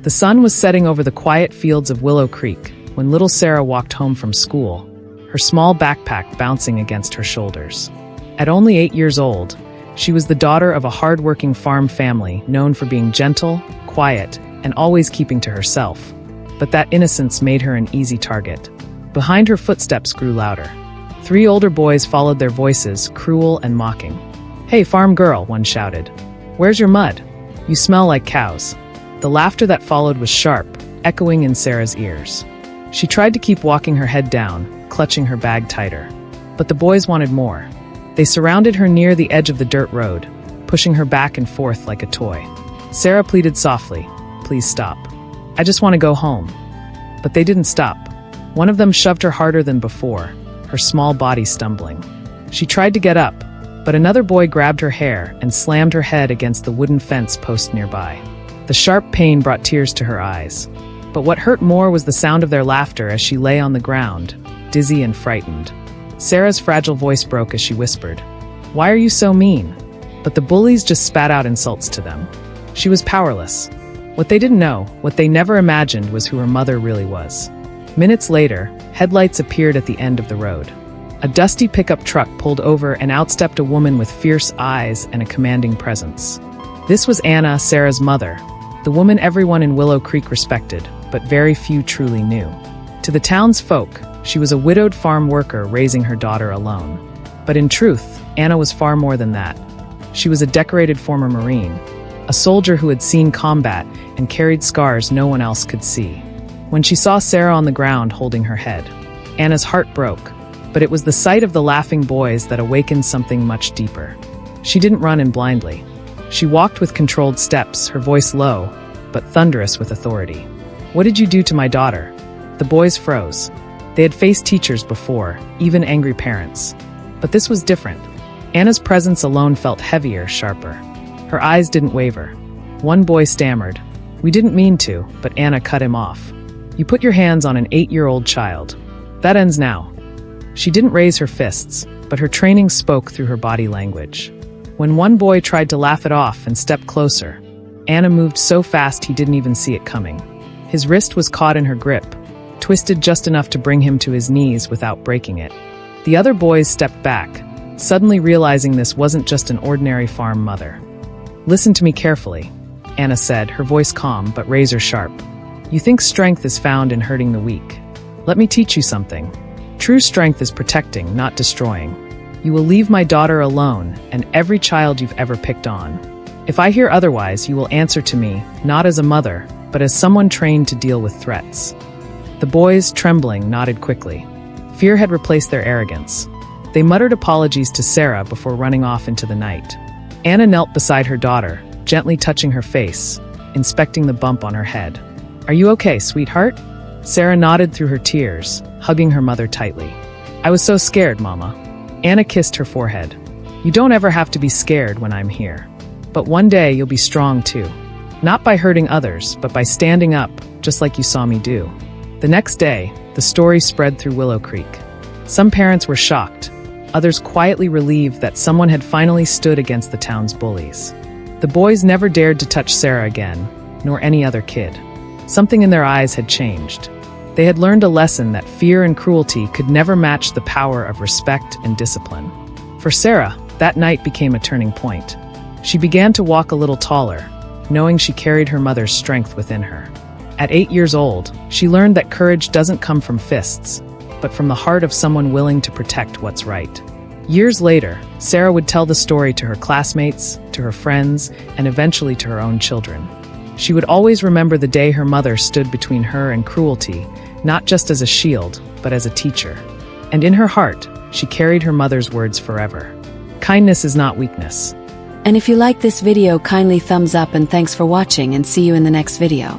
The sun was setting over the quiet fields of Willow Creek when little Sarah walked home from school, her small backpack bouncing against her shoulders. At only 8 years old, she was the daughter of a hard-working farm family known for being gentle, quiet, and always keeping to herself. But that innocence made her an easy target. Behind her, footsteps grew louder. 3 older boys followed their voices, cruel and mocking. "Hey, farm girl," one shouted. "Where's your mud? You smell like cows." The laughter that followed was sharp, echoing in Sarah's ears. She tried to keep walking her head down, clutching her bag tighter. But the boys wanted more. They surrounded her near the edge of the dirt road, pushing her back and forth like a toy. Sarah pleaded softly, "Please stop. I just want to go home." But they didn't stop. One of them shoved her harder than before, her small body stumbling. She tried to get up, but another boy grabbed her hair and slammed her head against the wooden fence post nearby. The sharp pain brought tears to her eyes. But what hurt more was the sound of their laughter as she lay on the ground, dizzy and frightened. Sarah's fragile voice broke as she whispered, "Why are you so mean?" But the bullies just spat out insults to them. She was powerless. What they didn't know, what they never imagined, was who her mother really was. Minutes later, headlights appeared at the end of the road. A dusty pickup truck pulled over and out stepped a woman with fierce eyes and a commanding presence. This was Anna, Sarah's mother, the woman everyone in Willow Creek respected, but very few truly knew. To the townsfolk, she was a widowed farm worker raising her daughter alone. But in truth, Anna was far more than that. She was a decorated former Marine, a soldier who had seen combat and carried scars no one else could see. When she saw Sarah on the ground holding her head, Anna's heart broke, but it was the sight of the laughing boys that awakened something much deeper. She didn't run in blindly. She walked with controlled steps, her voice low, but thunderous with authority. "What did you do to my daughter?" The boys froze. They had faced teachers before, even angry parents. But this was different. Anna's presence alone felt heavier, sharper. Her eyes didn't waver. One boy stammered, "We didn't mean to," but Anna cut him off. "You put your hands on an 8-year-old child. That ends now." She didn't raise her fists, but her training spoke through her body language. When one boy tried to laugh it off and stepped closer, Anna moved so fast he didn't even see it coming. His wrist was caught in her grip, twisted just enough to bring him to his knees without breaking it. The other boys stepped back, suddenly realizing this wasn't just an ordinary farm mother. "Listen to me carefully," Anna said, her voice calm but razor sharp. "You think strength is found in hurting the weak. Let me teach you something. True strength is protecting, not destroying. You will leave my daughter alone and every child you've ever picked on. If I hear otherwise, you will answer to me, not as a mother, but as someone trained to deal with threats." The boys, trembling, nodded quickly. Fear had replaced their arrogance. They muttered apologies to Sarah before running off into the night. Anna knelt beside her daughter, gently touching her face, inspecting the bump on her head. "Are you okay, sweetheart?" Sarah nodded through her tears, hugging her mother tightly. "I was so scared, Mama." Anna kissed her forehead. "You don't ever have to be scared when I'm here. But one day you'll be strong too. Not by hurting others, but by standing up, just like you saw me do." The next day, the story spread through Willow Creek. Some parents were shocked, others quietly relieved that someone had finally stood against the town's bullies. The boys never dared to touch Sarah again, nor any other kid. Something in their eyes had changed. They had learned a lesson that fear and cruelty could never match the power of respect and discipline. For Sarah, that night became a turning point. She began to walk a little taller, knowing she carried her mother's strength within her. At 8 years old, she learned that courage doesn't come from fists, but from the heart of someone willing to protect what's right. Years later, Sarah would tell the story to her classmates, to her friends, and eventually to her own children. She would always remember the day her mother stood between her and cruelty, not just as a shield, but as a teacher. And in her heart, she carried her mother's words forever. Kindness is not weakness. And if you like this video, kindly thumbs up and thanks for watching, and see you in the next video.